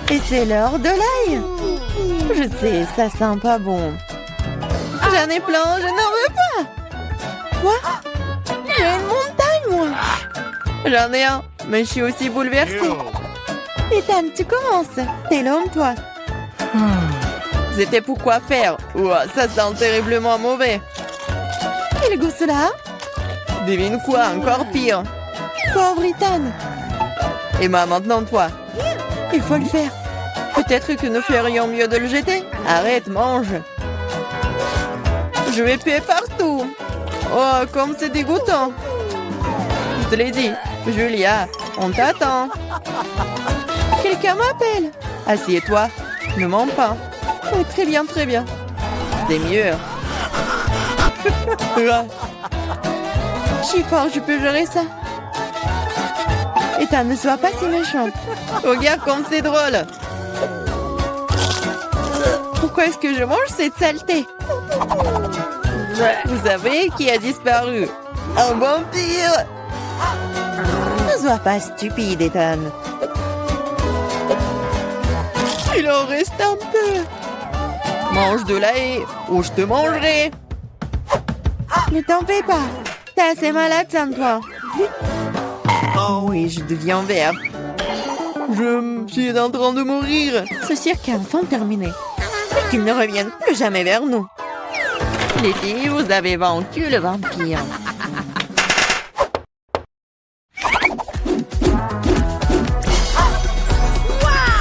Et c'est l'heure de l'ail. Je sais, ça sent pas bon. J'en ai plein, je n'en veux pas. Quoi? J'ai une montagne, moi. J'en ai un, mais je suis aussi bouleversée. Ethan, tu commences. T'es l'homme, toi. C'était pour quoi faire? Ouah, ça sent terriblement mauvais. Quel goût cela? Devine quoi, encore pire. Pauvre Ethan. Emma, maintenant toi. Il faut le faire. Peut-être que nous ferions mieux de le jeter. Arrête, mange. Je vais puer partout. Oh, comme c'est dégoûtant. Je te l'ai dit. Julia, on t'attend. Quelqu'un m'appelle. Assieds-toi. Ne mens pas. Oh, très bien, très bien. C'est mieux. Je suis fort, je peux gérer ça. Ethan, ne sois pas si méchant. Regarde comme c'est drôle. Pourquoi est-ce que je mange cette saleté? Vous savez qui a disparu? Un vampire! Ne sois pas stupide, Ethan. Il en reste un peu. Mange de l'ail ou je te mangerai. Ne t'en fais pas. T'es assez malade sans toi. Oh oui, je deviens vert. Je suis en train de mourir. Ce cirque est enfin terminé. Et qu'ils ne reviennent plus jamais vers nous. Les filles, vous avez vaincu le vampire.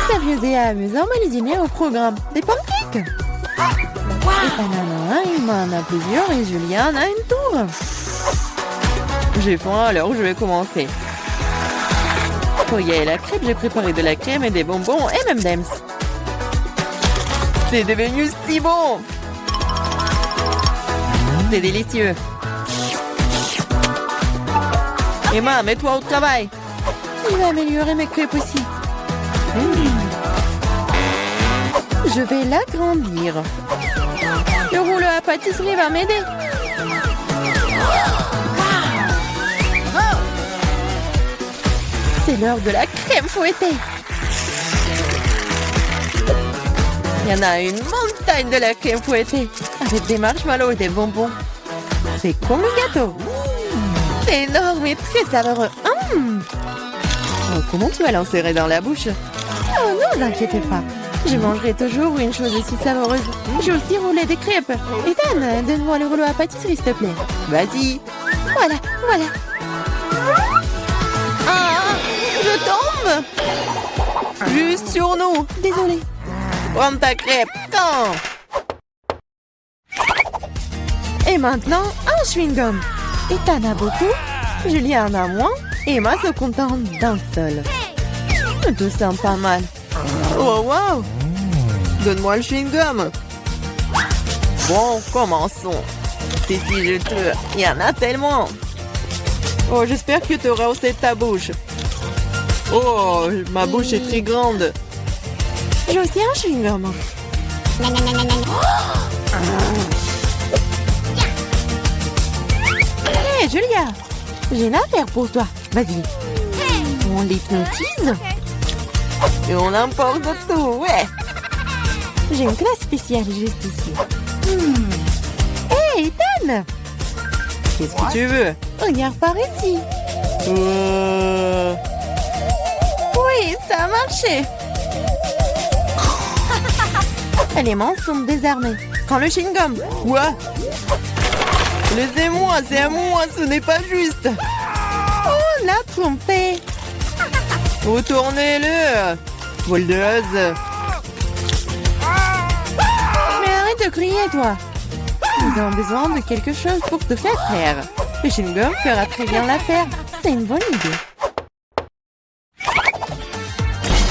Sérieux et amusant, mais les dîners au programme. Des pancakes. Et en a un, il m'en a plusieurs et Julien en a une tour. J'ai faim, alors je vais commencer. Pour y aller la crêpe, j'ai préparé de la crème et des bonbons et même d'Ems. C'est devenu si bon! C'est délicieux. Emma, mets-toi au travail. Il va améliorer mes crêpes aussi. Je vais l'agrandir. Le rouleau à pâtisserie va m'aider. C'est l'heure de la crème fouettée. Il y en a une montagne de la crème fouettée avec des marshmallows et des bonbons. C'est comme le gâteau. C'est énorme et très savoureux. Oh, comment tu vas l'insérer dans la bouche? Oh, ne vous inquiétez pas. Je mangerai toujours une chose aussi savoureuse. J'ai aussi roulé des crêpes. Ethan, donne-moi le rouleau à pâtisserie, s'il te plaît. Vas-y. Voilà, voilà. Ah, je tombe. Juste sur nous. Désolée. Prends ta crêpe. Quand? Et maintenant, un chewing-gum. Ethan a beaucoup, Julien en a moins, et Emma se contente d'un seul. Tout sent pas mal. Oh, wow! Donne-moi le chewing-gum. Bon, commençons. C'est si juteux. Il y en a tellement. Oh, j'espère que tu auras aussi ta bouche. Oh, ma bouche est très grande. J'ai aussi un chewing-gum. Hé, Julia, j'ai une affaire pour toi. Vas-y. On l'hypnotise. Et on emporte tout, ouais. J'ai une classe spéciale juste ici. Hé, Ethan! Qu'est-ce que tu veux? Regarde par ici. Oui, ça a marché. Les mains sont désarmées. Prends le chewing-gum. Quoi? Laissez-moi, c'est à moi, ce n'est pas juste. Oh, la trompée. Retournez-le. Voldeuse. Mais arrête de crier, toi. Nous avons besoin de quelque chose pour te faire taire. Le chewing-gum fera très bien l'affaire. C'est une bonne idée.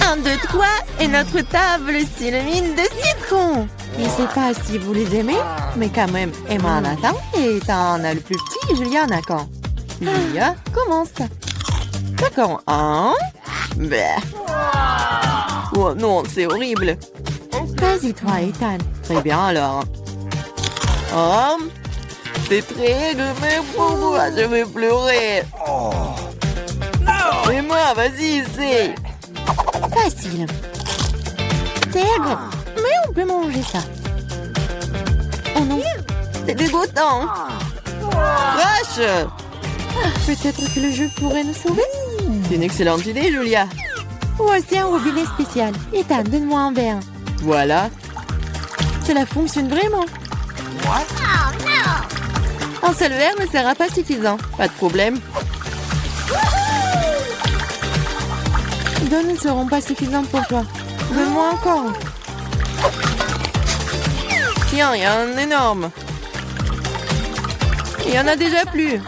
1, 2, 3 et notre table s'illumine de citron. Je ne sais pas si vous les aimez, mais quand même, Emma en a tant et t'en as le plus petit et Julia en a quand. Julia, commence. D'accord, un. Bah. Oh non, c'est horrible. Vas-y toi, Ethan. Très bien alors. Oh, c'est très mais pour moi, je vais pleurer. Et moi, vas-y, c'est facile. intègre. Mais on peut manger ça. Oh non, c'est dégoûtant. Crash! Peut-être que le jeu pourrait nous sauver? C'est une excellente idée, Julia. Voici un robinet spécial. Ethan, donne-moi un verre. Voilà. Cela fonctionne vraiment. Un seul verre ne sera pas suffisant. Pas de problème. Deux ne seront pas suffisantes pour toi. Donne-moi encore. Tiens, il y a un énorme. Il y en a déjà plus.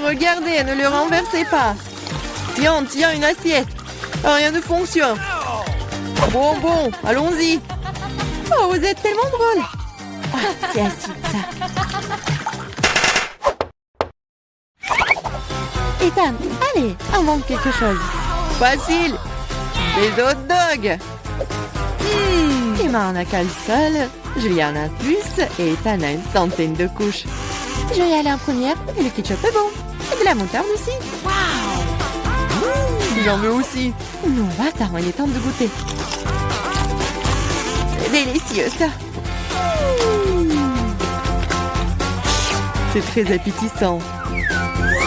Regardez, ne le renversez pas. Tiens, une assiette. Rien ne fonctionne. Bon, allons-y. Oh, vous êtes tellement drôle. C'est acide, ça. Ethan, allez, invente quelque chose. Facile. Des hot dogs. Emma en a qu'un seul, Julia en a plus et Ethan a une centaine de couches. je vais y aller en première et le ketchup est bon. Et de la moutarde aussi. J'en veux aussi. Non, attends, il est temps de goûter. C'est délicieux, ça. C'est très appétissant.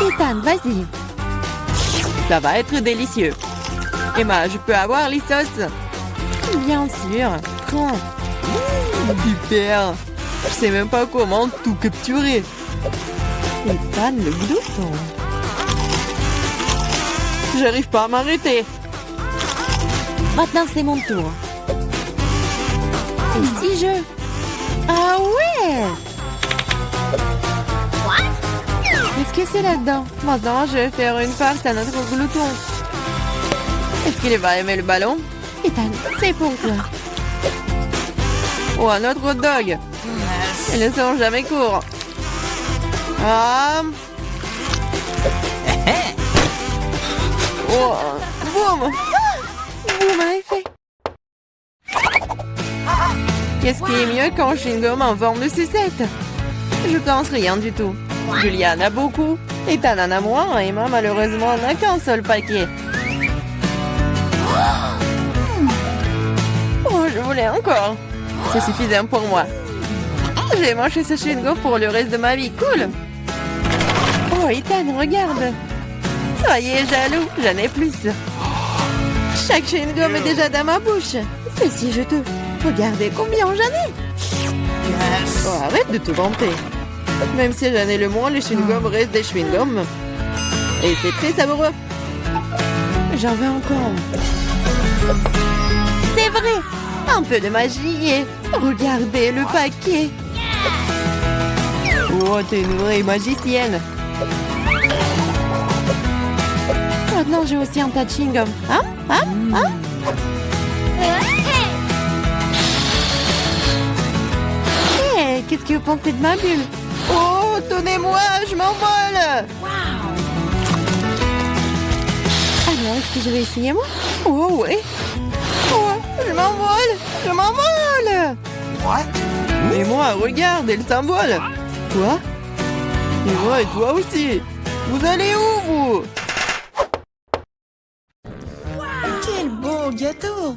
Ethan, vas-y. Ça va être délicieux. Emma, je peux avoir les sauces? Bien sûr. Prends. Super. Je sais même pas comment tout capturer. Ethan, le glouton. J'arrive pas à m'arrêter. Maintenant, c'est mon tour. Et si je... Ah ouais! Qu'est-ce que c'est là-dedans? Maintenant, je vais faire une farce à notre glouton. Est-ce qu'il va aimer le ballon? Ethan, c'est pour toi. Ou un autre hot dog? Ils ne sont jamais courts. Ah. Oh, boum! Boum, en effet. Qu'est-ce qui est mieux qu'un chewing-gum en forme de sucette? Je pense rien du tout. Julia en a beaucoup, Ethan en a moins, et Emma malheureusement n'a qu'un seul paquet. Oh, je voulais encore. C'est suffisant pour moi. J'ai mangé ce chewing-gum pour le reste de ma vie. Cool. Oh, Ethan, regarde. Soyez jaloux, j'en ai plus. Chaque chewing-gum est déjà dans ma bouche. C'est si juteux. Regardez combien j'en ai. Oh, arrête de te vanter. Même si j'en ai le moins, les chewing-gums restent des chewing-gums. Et c'est très savoureux. J'en veux encore. C'est vrai. Un peu de magie et... Regardez le paquet. Oh, t'es une vraie magicienne. Maintenant, j'ai aussi un tas de chewing-gum. Hey, qu'est-ce que vous pensez de ma bulle? Oh, tenez-moi, je m'envole. Alors, est-ce que je vais essayer, moi? Oh, oui. Oh, je m'envole. Et moi, regarde, elle s'envole. Quoi? Et moi et toi aussi. Vous allez où, vous? Quel beau gâteau.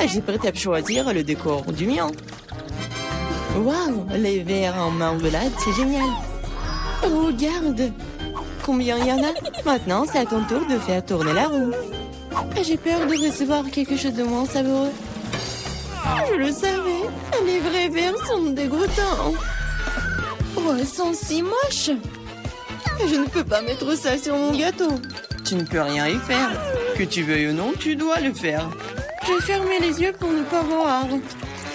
J'ai prêt à choisir le décor du mien. Waouh, les verres en marmelade, c'est génial. Regarde. Combien il y en a? Maintenant, c'est à ton tour de faire tourner la roue. J'ai peur de recevoir quelque chose de moins savoureux. Je le savais. Les vrais verres sont dégoûtants. Oh, elles sont si moches. Je ne peux pas mettre ça sur mon gâteau. Tu ne peux rien y faire. Que tu veuilles ou non, tu dois le faire. J'ai fermé les yeux pour ne pas voir.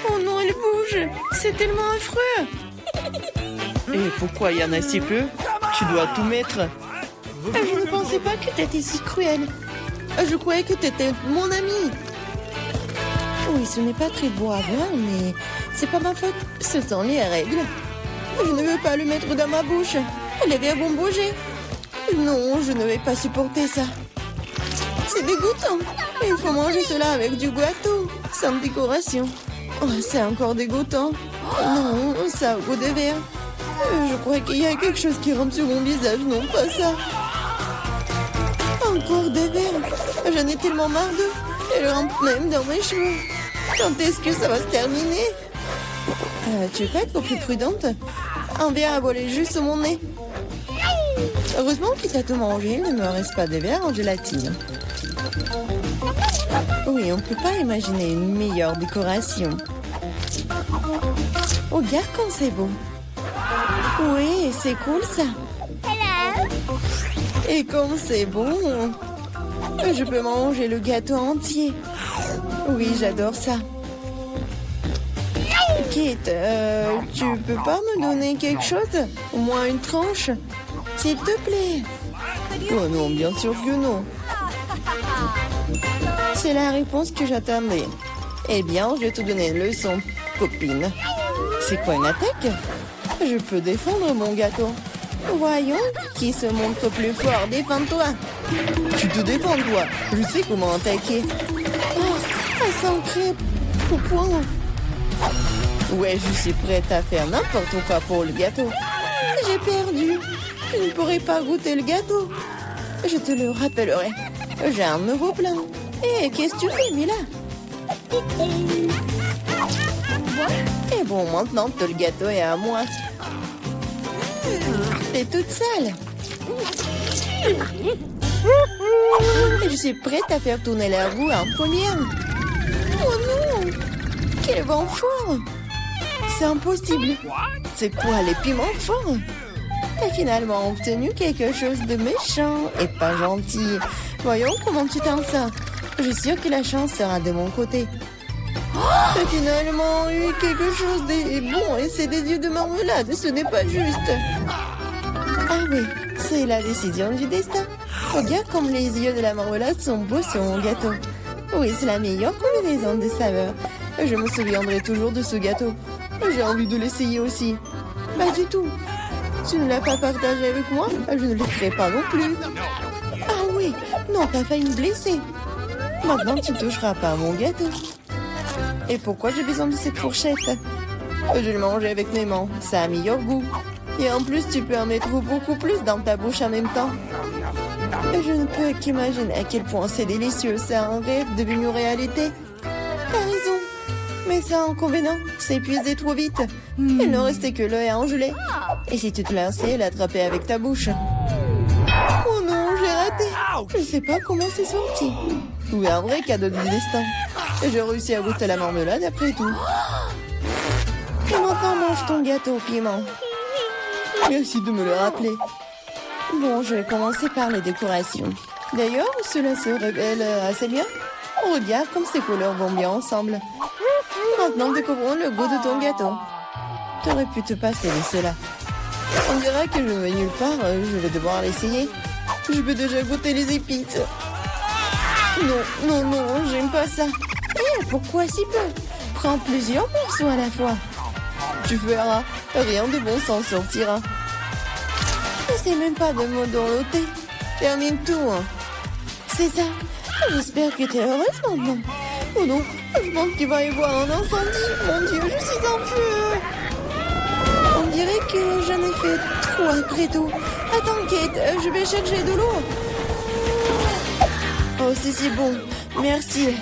Oh non, elle bouge. C'est tellement affreux. Et pourquoi il y en a si peu? Tu dois tout mettre. Je ne pensais pas que tu étais si cruel. Je croyais que tu étais mon ami. Oui, ce n'est pas très beau à voir, mais c'est pas ma faute. Ce sont les règles. Je ne veux pas le mettre dans ma bouche. Les verres vont bouger. Non, je ne vais pas supporter ça. C'est dégoûtant. Il faut manger cela avec du gâteau, sans décoration. Oh, c'est encore dégoûtant. Non, ça a goût de verre. Je crois qu'il y a quelque chose qui rampe sur mon visage, non pas ça. Encore des verres. J'en ai tellement marre d'eux. Elle rentre même dans mes cheveux. Quand est-ce que ça va se terminer? Tu veux pas être plus prudente? Un verre a volé juste sur mon nez. Heureusement qu'il t'a tout mangé, il ne me reste pas de verre en gélatine. Oui, on ne peut pas imaginer une meilleure décoration. Regarde comme c'est beau. Oui, c'est cool ça. Et comme c'est bon, je peux manger le gâteau entier. Oui, j'adore ça. Kate, tu peux pas me donner quelque chose? Au moins une tranche? S'il te plaît. Oh non, bien sûr que non. C'est la réponse que j'attendais. Eh bien, je vais te donner une leçon, copine. C'est quoi une attaque? Je peux défendre mon gâteau. Voyons, qui se montre plus fort? Défends-toi. Tu te défends, toi. Je sais comment attaquer. Oh, elle s'en au point. Ouais, je suis prête à faire n'importe quoi pour le gâteau. J'ai perdu. Je ne pourrai pas goûter le gâteau. Je te le rappellerai. J'ai un nouveau plan. Hé, qu'est-ce que tu fais, Mila? Et bon, maintenant que le gâteau est à moi. T'es toute sale. Je suis prête à faire tourner la roue en première. Oh non! Quel vent fort! C'est impossible. C'est quoi, les piments forts? T'as finalement obtenu quelque chose de méchant et pas gentil. Voyons comment tu t'en sors. Je suis sûre que la chance sera de mon côté. T'as finalement eu quelque chose de bon et c'est des yeux de marmelade, ce n'est pas juste. Ah oui, c'est la décision du destin. Regarde comme les yeux de la marmelade sont beaux sur mon gâteau. Oui, c'est la meilleure combinaison de saveurs. Je me souviendrai toujours de ce gâteau. J'ai envie de l'essayer aussi. Pas du tout. Tu ne l'as pas partagé avec moi, je ne le ferai pas non plus. Ah oui, non, t'as failli me blesser. Maintenant, tu ne toucheras pas à mon gâteau. Et pourquoi j'ai besoin de cette fourchette? Je le mangeais avec mes mains, ça a meilleur goût. Et en plus, tu peux en mettre beaucoup plus dans ta bouche en même temps. Je ne peux qu'imaginer à quel point c'est délicieux. C'est un rêve devenu réalité. T'as raison. Mais ça, inconvénient, c'est épuisé trop vite. Il ne restait que l'œil à engeler. Et si tu te lançais, l'attraper avec ta bouche. Oh non, j'ai raté. Je ne sais pas comment c'est sorti. Oui, un vrai cadeau du destin. J'ai réussi à goûter la marmelade après tout. Et maintenant, mange ton gâteau au piment. Merci de me le rappeler. Bon, je vais commencer par les décorations. D'ailleurs, cela se révèle assez bien. Regarde comme ces couleurs vont bien ensemble. Maintenant, découvrons le goût de ton gâteau. T'aurais pu te passer de cela. On dirait que je vais nulle part, je vais devoir l'essayer. Je peux déjà goûter les épices. Non, non, non, j'aime pas ça. Eh, pourquoi si peu? Prends plusieurs morceaux à la fois. Tu verras, rien de bon s'en sortira. N'essaie même pas de me dorloter. Termine tout. Hein. C'est ça. J'espère que tu es heureuse maintenant. Oh non, je pense qu'il va y avoir un incendie. Mon Dieu, je suis en feu. On dirait que j'en ai fait trop après tout. Attends, Kate, je vais chercher de l'eau. Oh, c'est si bon. Merci.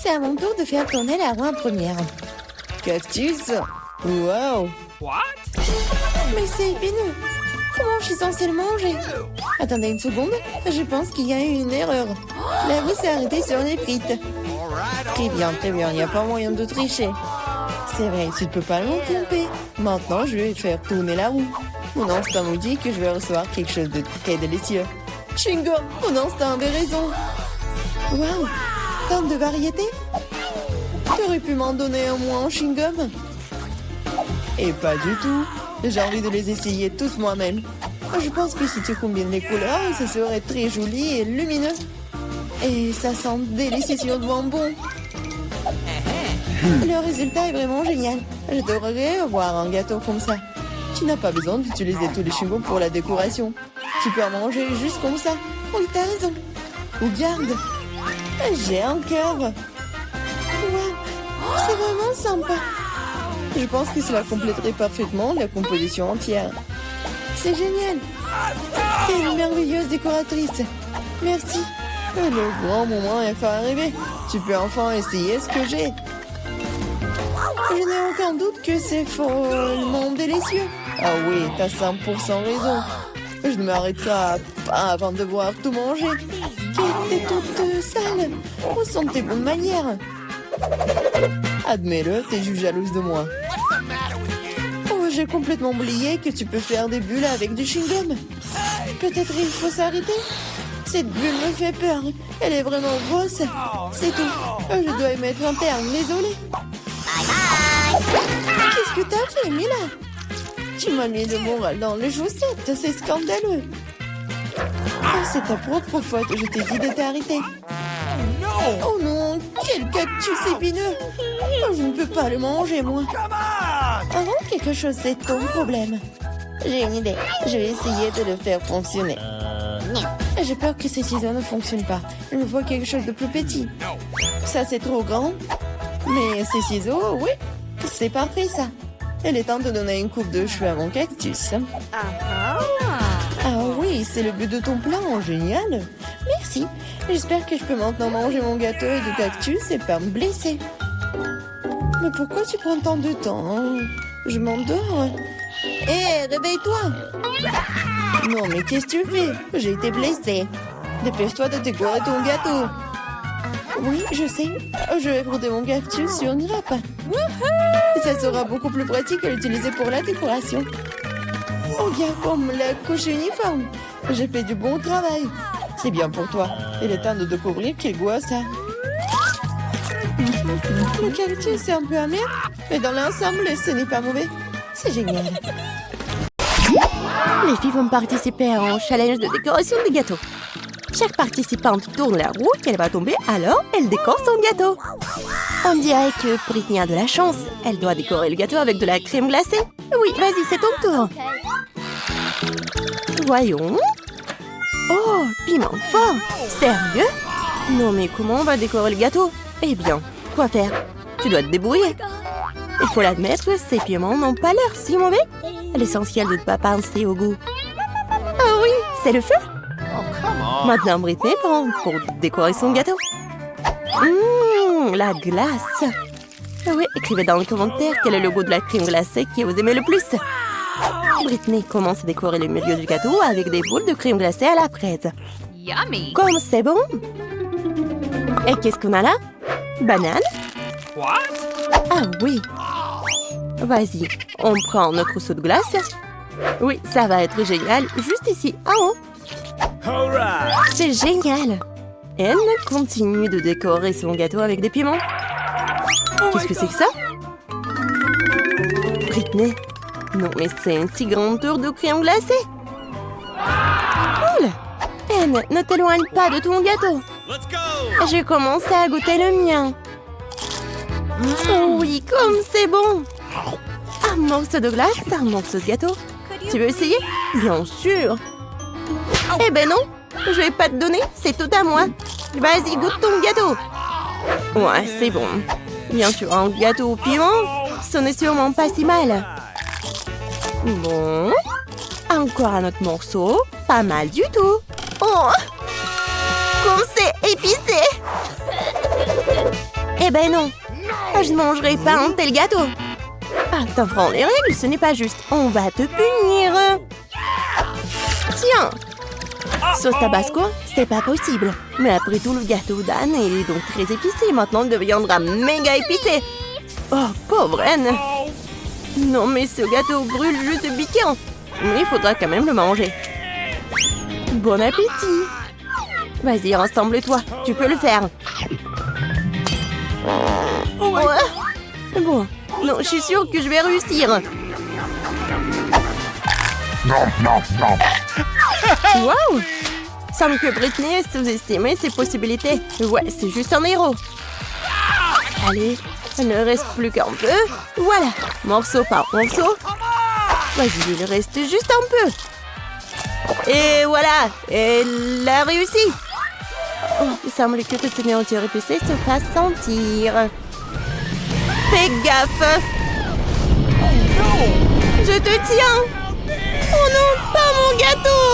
C'est à mon tour de faire tourner la roue en première. Cactus. Wow. Mais c'est épineux. Comment je suis censée le manger? Attendez une seconde, je pense qu'il y a eu une erreur. La roue s'est arrêtée sur les frites. Très bien, il n'y a pas moyen de tricher. C'est vrai, tu ne peux pas me tromper. Maintenant, je vais faire tourner la roue. Mon instinct me dit que je vais recevoir quelque chose de très délicieux. Chewing-gum, mon instinct avait raison. Waouh, tant de variétés. Tu aurais pu m'en donner un moins en chewing-gum? Et pas du tout. J'ai envie de les essayer tous moi-même. Je pense que si tu combines les couleurs, ça serait très joli et lumineux. Et ça sent délicieusement bon. Le résultat est vraiment génial. J'adorerais avoir un gâteau comme ça. Tu n'as pas besoin d'utiliser tous les chewing-gums pour la décoration. Tu peux en manger juste comme ça. Oui, t'as raison. Regarde. J'ai un cœur. Waouh, c'est vraiment sympa. Je pense que cela compléterait parfaitement la composition entière. C'est génial. T'es une merveilleuse décoratrice. Merci. Le grand moment est enfin arrivé. Tu peux enfin essayer ce que j'ai. Je n'ai aucun doute que c'est follement délicieux. Ah oui, t'as 100% raison. Je ne m'arrêterai pas avant de voir tout manger. T'es toute sale. Ressens tes bonnes manières. Admets-le, t'es juste jalouse de moi. Oh, j'ai complètement oublié que tu peux faire des bulles avec du chewing-gum. Peut-être il faut s'arrêter. Cette bulle me fait peur. Elle est vraiment grosse. C'est tout. Je dois y mettre un terme. Désolée. Qu'est-ce que t'as fait, Mila? Tu m'as mis le moral dans les chaussettes. C'est scandaleux. Oh, c'est ta propre faute. Je t'ai dit de t'arrêter. Oh non, quel cactus épineux. Oh, je ne peux pas le manger, moi. Avant quelque chose, c'est ton problème. J'ai une idée. Je vais essayer de le faire fonctionner. J'ai peur que ces ciseaux ne fonctionnent pas. Il me faut quelque chose de plus petit. Ça, c'est trop grand. Mais ces ciseaux, oui, c'est parfait, ça. Il est temps de donner une coupe de cheveux à mon cactus. Ah oui, c'est le but de ton plan. Génial. Merci. J'espère que je peux maintenant manger mon gâteau et du cactus et pas me blesser. Mais pourquoi tu prends tant de temps? Je m'endors. Hé, réveille-toi. Non, mais qu'est-ce que tu fais? J'ai été blessée. Dépêche-toi de décorer ton gâteau. Oui, je sais. Je vais frotter mon cactus sur une râpe. Ça sera beaucoup plus pratique à l'utiliser pour la décoration. Oh, bien comme la couche uniforme. J'ai fait du bon travail. C'est bien pour toi. Il est temps de découvrir quel goût a ça. Le cactus est un peu amer, mais dans l'ensemble, ce n'est pas mauvais. C'est génial. Les filles vont participer à un challenge de décoration de gâteaux. Chaque participante tourne la roue qu'elle va tomber, alors elle décore son gâteau. On dirait que Britney a de la chance. Elle doit décorer le gâteau avec de la crème glacée. Oui, vas-y, c'est ton tour. Voyons. Oh, piment fort. Sérieux? Non, mais comment on va décorer le gâteau? Eh bien, quoi faire? Tu dois te débrouiller. Il faut l'admettre, ces piments n'ont pas l'air si mauvais. L'essentiel de ne pas penser au goût. Ah oui, c'est le feu. Maintenant, Britney prend pour décorer son gâteau. La glace. Oui, écrivez dans les commentaires quel est le goût de la crème glacée que vous aimez le plus. Britney commence à décorer le milieu du gâteau avec des boules de crème glacée à la fraise. Yummy. Comme c'est bon. Et qu'est-ce qu'on a là? Banane? Ah oui. Vas-y, on prend notre trousseau de glace. Oui, ça va être génial. Juste ici, en haut. C'est génial. Elle continue de décorer son gâteau avec des piments. Qu'est-ce que c'est que ça? Britney. Non, mais c'est une si grande tour de crème glacée. Cool. Anne, ne t'éloigne pas de ton gâteau. J'ai commencé à goûter le mien. Oh oui, comme c'est bon. Un morceau de glace, un morceau de gâteau. Tu veux essayer? Bien sûr. Eh ben non, je vais pas te donner, c'est tout à moi. Vas-y, goûte ton gâteau. Ouais, c'est bon. Bien sûr, un gâteau au piment, ce n'est sûrement pas si mal. Bon, encore un autre morceau, pas mal du tout. Oh, comme c'est épicé. Eh ben non, je ne mangerai pas un tel gâteau. Ah, t'enfants, les règles, ce n'est pas juste. On va te punir. Tiens. Sauce tabasco, c'est pas possible. Mais après tout, le gâteau d'Anne est donc très épicé. Maintenant, il deviendra méga épicé. Oh, pauvre Anne. Non, mais ce gâteau brûle juste piquant. Mais il faudra quand même le manger. Bon appétit. Vas-y, rassemble-toi. Tu peux le faire. Ouais. Bon. Non, je suis sûre que je vais réussir. Waouh! Semble que Britney ait sous-estimé ses possibilités. Ouais, c'est juste un héros. Allez, il ne reste plus qu'un peu. Voilà, morceau par morceau. Vas-y, il reste juste un peu. Et voilà, elle a réussi. Oh, il semble que toute cette nourriture épicée se fasse sentir. Fais gaffe. Je te tiens. Oh non, pas mon gâteau.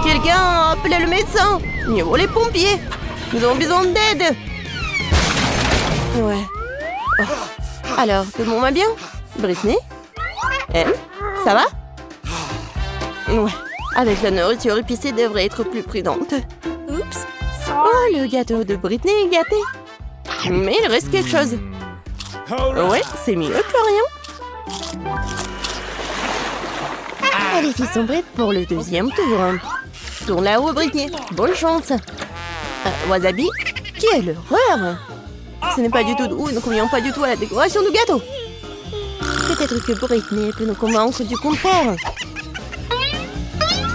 Quelqu'un appelez le médecin. Mieux vaut les pompiers. Nous avons besoin d'aide. Ouais. Oh. Alors, tout le monde va bien? Britney? Elle? Ça va? Ouais. Avec la nourriture épicée, devrait être plus prudente. Oups. Oh, le gâteau de Britney est gâté. Mais il reste quelque chose. Ouais, c'est mieux que rien. Les filles sont prêtes pour le deuxième tour. Tourne la roue, Britney. Bonne chance. Wasabi, quelle horreur! Ce n'est pas du tout doux, nous ne convient pas du tout à la décoration du gâteau. Peut-être que Britney peut nous convaincre du contraire.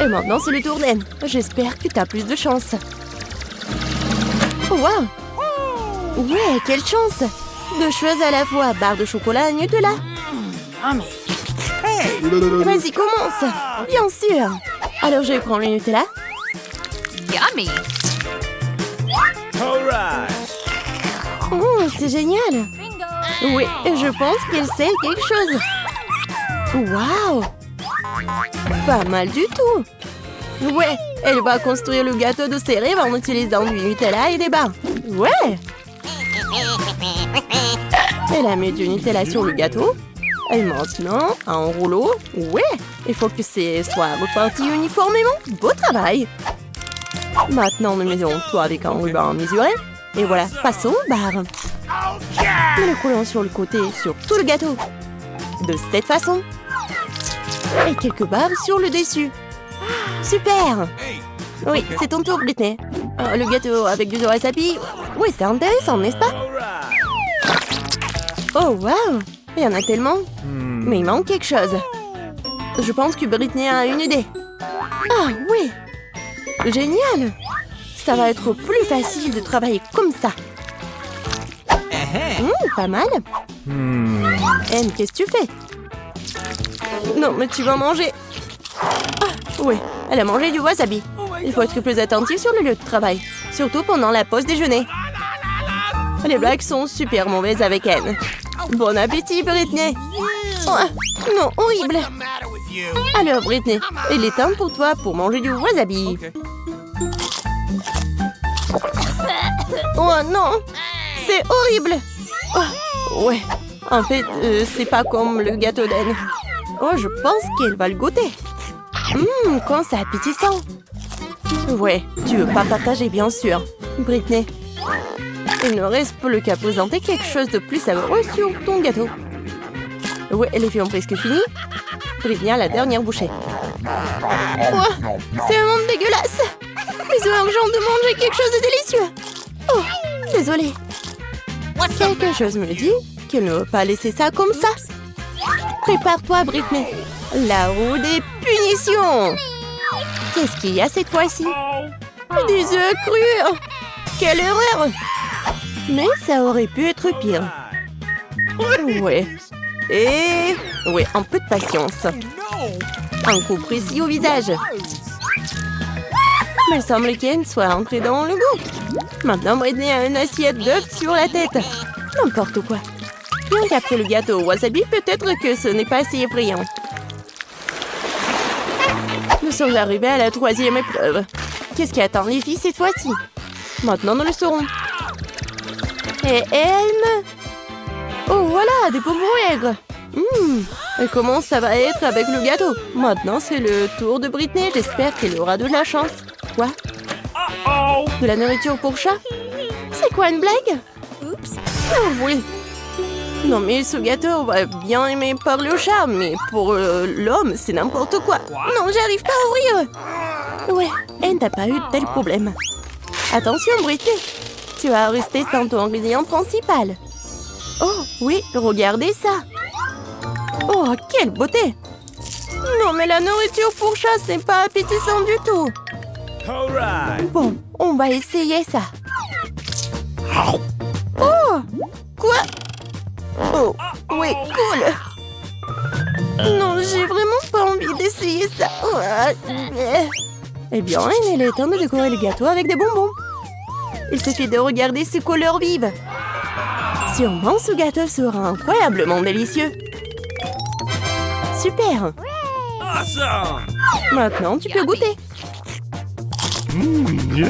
Et maintenant, c'est le tour d'Anne. J'espère que tu as plus de chance. Oh, wow! Ouais, quelle chance! Deux choses à la fois, barre de chocolat et Nutella. Vas-y, commence! Bien sûr! Alors, je vais prendre le Nutella. Yummy! Oh, c'est génial! Oui, je pense qu'elle sait quelque chose. Waouh! Pas mal du tout! Ouais, elle va construire le gâteau de ses rêves en utilisant du Nutella et des barres. Ouais! Elle a mis du Nutella sur le gâteau. Et maintenant, un rouleau. Ouais! Il faut que ce soit reparti uniformément. Beau travail! Maintenant, nous mettons tout avec un ruban mesuré. Et voilà, passons aux barres. Nous le collons sur le côté, sur tout le gâteau. De cette façon. Et quelques barres sur le dessus. Super! Oui, c'est ton tour, Britney. Le gâteau avec du wasabi. Oui, c'est intéressant, n'est-ce pas? Oh, waouh! Il y en a tellement. Mais il manque quelque chose. Je pense que Britney a une idée. Ah, oui! Génial! Ça va être plus facile de travailler comme ça. Pas mal. Anne, qu'est-ce que tu fais? Non, mais tu vas manger. Ah, oui, elle a mangé du wasabi. Il faut être plus attentif sur le lieu de travail. Surtout pendant la pause déjeuner. Les blagues sont super mauvaises avec Anne. Bon appétit, Britney. Oh, non, horrible. Alors, Britney, il est temps pour toi pour manger du wasabi. Oh non, c'est horrible. Oh, ouais, en fait, c'est pas comme le gâteau d'Anne. Oh, je pense qu'elle va le goûter. Quand c'est appétissant. Ouais, tu veux pas partager, bien sûr. Britney, il ne reste plus qu'à présenter quelque chose de plus savoureux sur ton gâteau. Ouais, les filles ont presque fini. Britney a la dernière bouchée. Oh, c'est vraiment dégueulasse. Mais urgent de manger quelque chose de délicieux. Oh, désolée. Quelque chose me dit qu'elle ne veut pas laisser ça comme ça. Prépare-toi, Britney. La roue des punitions. Qu'est-ce qu'il y a cette fois-ci? Des œufs crus. Quelle erreur. Mais ça aurait pu être pire. Ouais. Et... ouais, un peu de patience. Un coup précis au visage. Mais il semble qu'Anne soit entrée dans le goût. Maintenant, Britney a une assiette d'œufs sur la tête. N'importe quoi. Bien qu'après le gâteau au wasabi, peut-être que ce n'est pas si effrayant. Nous sommes arrivés à la troisième épreuve. Qu'est-ce qui attend les filles cette fois-ci? Maintenant, nous le saurons. Et elle... oh, voilà, des bonbons aigres. Et comment ça va être avec le gâteau? Maintenant, c'est le tour de Britney. J'espère qu'elle aura de la chance. Quoi? De la nourriture pour chat? C'est quoi, une blague? Oups. Oh, oui. Non, mais ce gâteau va bien aimer parler au chat, mais pour l'homme, c'est n'importe quoi. Non, j'arrive pas à ouvrir. Ouais, Anne n'a pas eu de tel problème. Attention, Britney. Tu vas rester sans ton ingrédient principal. Oh, oui, regardez ça. Oh, quelle beauté. Non, mais la nourriture pour chat, c'est pas appétissant du tout. Bon, on va essayer ça. Oh, quoi? Oh, oui, cool. Non, j'ai vraiment pas envie d'essayer ça. Eh bien, il est temps de décorer le gâteau avec des bonbons. Il suffit de regarder ces couleurs vives. Sûrement, ce gâteau sera incroyablement délicieux. Super. Maintenant, tu peux goûter.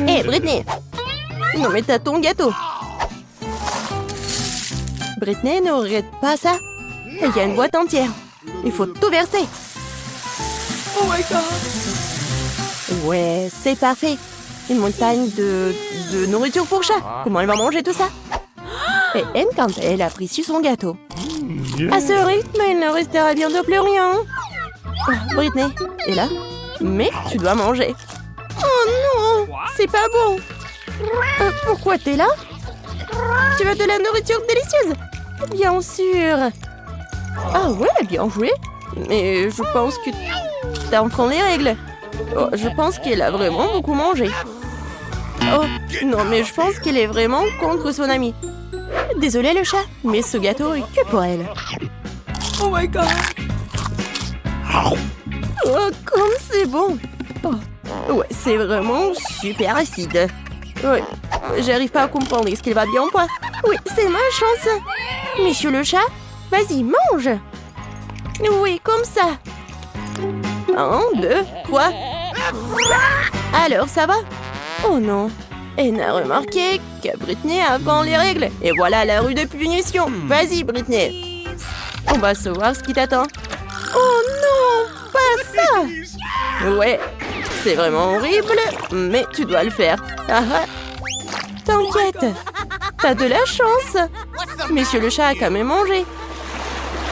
Hé, Britney! Non, mais t'as ton gâteau. Britney, ne regrette pas ça. Il y a une boîte entière. Il faut tout verser. Oh my god! Ouais, c'est parfait. Une montagne de nourriture pour chat. Comment elle va manger tout ça? Et Anne, quand elle a pris sur son gâteau. À ce rythme, il ne restera bientôt plus rien. Oh, Britney est là. Mais tu dois manger. Oh non, c'est pas bon. Pourquoi t'es là? Tu veux de la nourriture délicieuse? Bien sûr. Ah ouais, bien joué. Mais je pense que t'as enfreint les règles. Oh, je pense qu'elle a vraiment beaucoup mangé. Oh, non, mais je pense qu'elle est vraiment contre son ami. Désolé le chat, mais ce gâteau est que pour elle. Oh my god! Oh, comme c'est bon. Oh, ouais, c'est vraiment super acide. Ouais, j'arrive pas à comprendre. Est-ce qu'il va bien ou pas? Oui, c'est ma chance. Monsieur le chat, vas-y, mange. Oui, comme ça. 1, 2, 3. Alors, ça va? Oh non. Elle a remarqué que Britney a avant les règles. Et voilà la rue de punition. Vas-y, Britney. On va savoir ce qui t'attend. Oh non, pas ça. Ouais, c'est vraiment horrible, mais tu dois le faire. Ah ah. T'inquiète, t'as de la chance. Monsieur le chat a quand même mangé.